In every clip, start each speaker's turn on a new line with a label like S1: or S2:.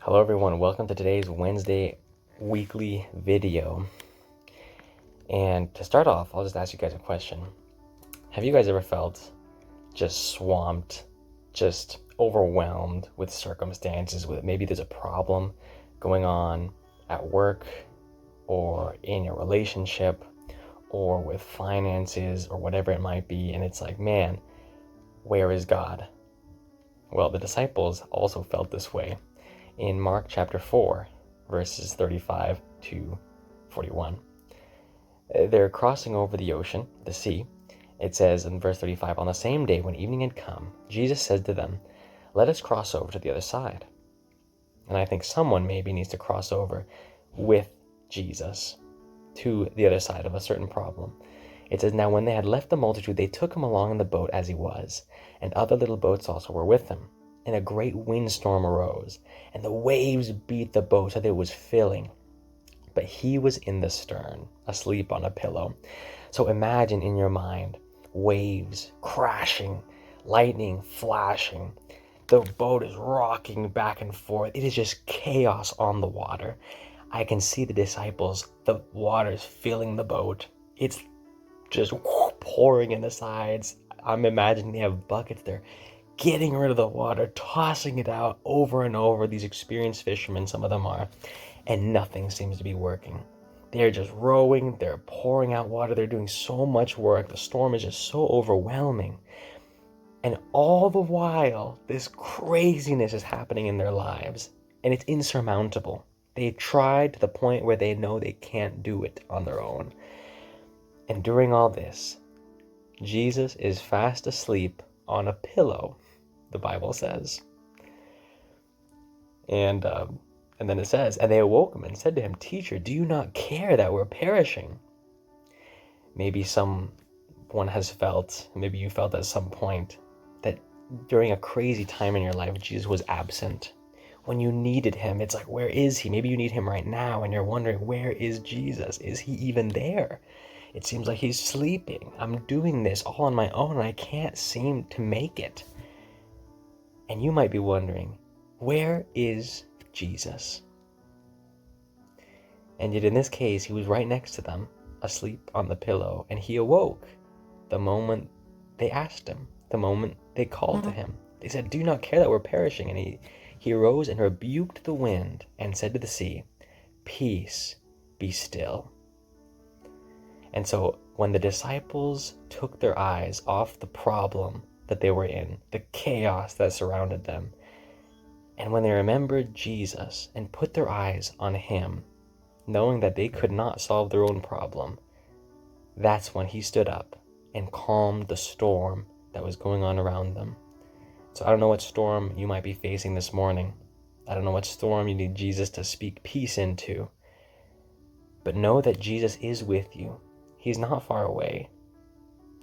S1: Hello everyone, welcome to today's Wednesday weekly video. And to start off, I'll just ask you guys a question. Have you guys ever felt just swamped, just overwhelmed with circumstances, with maybe there's a problem going on at work or in your relationship or with finances or whatever it might be, and it's like, man, where is God? Well, the disciples also felt this way. In Mark chapter 4, verses 35 to 41. They're crossing over the ocean, the sea. It says in verse 35, on the same day when evening had come, Jesus said to them, let us cross over to the other side. And I think someone maybe needs to cross over with Jesus to the other side of a certain problem. It says, now when they had left the multitude, they took him along in the boat as he was, and other little boats also were with him. And a great windstorm arose, and the waves beat the boat so that it was filling. But he was in the stern, asleep on a pillow. So imagine in your mind, waves crashing, lightning flashing. The boat is rocking back and forth. It is just chaos on the water. I can see the disciples, the water's filling the boat. It's just pouring in the sides. I'm imagining they have buckets there, getting rid of the water, tossing it out over and over. These experienced fishermen, some of them are, and nothing seems to be working. They're just rowing, they're pouring out water, they're doing so much work. The storm is just so overwhelming. And all the while, this craziness is happening in their lives, and it's insurmountable. They tried to the point where they know they can't do it on their own. And during all this, Jesus is fast asleep on a pillow, the Bible says. And then it says, and they awoke him and said to him, teacher, do you not care that we're perishing? Maybe someone has felt, maybe you felt at some point, that during a crazy time in your life, Jesus was absent. When you needed him, it's like, where is he? Maybe you need him right now, and you're wondering, where is Jesus? Is he even there? It seems like he's sleeping. I'm doing this all on my own, and I can't seem to make it. And you might be wondering, where is Jesus? And yet in this case, he was right next to them, asleep on the pillow, and he awoke the moment they asked him, the moment they called to him. They said, do you not care that we're perishing? And he arose and rebuked the wind and said to the sea, peace, be still. And so when the disciples took their eyes off the problem that they were in, the chaos that surrounded them, and when they remembered Jesus and put their eyes on him, knowing that they could not solve their own problem, that's when he stood up and calmed the storm that was going on around them. So I don't know what storm you might be facing this morning. I don't know what storm you need Jesus to speak peace into. But know that Jesus is with you. He's not far away.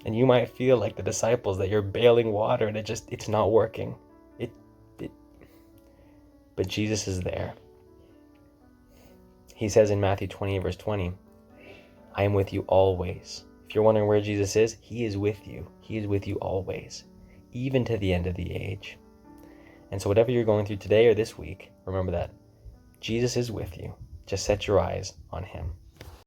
S1: And you might feel like the disciples, that you're bailing water and it's not working. But Jesus is there. He says in Matthew 20, verse 20, I am with you always. If you're wondering where Jesus is, he is with you. He is with you always, even to the end of the age. And so whatever you're going through today or this week, remember that Jesus is with you. Just set your eyes on him.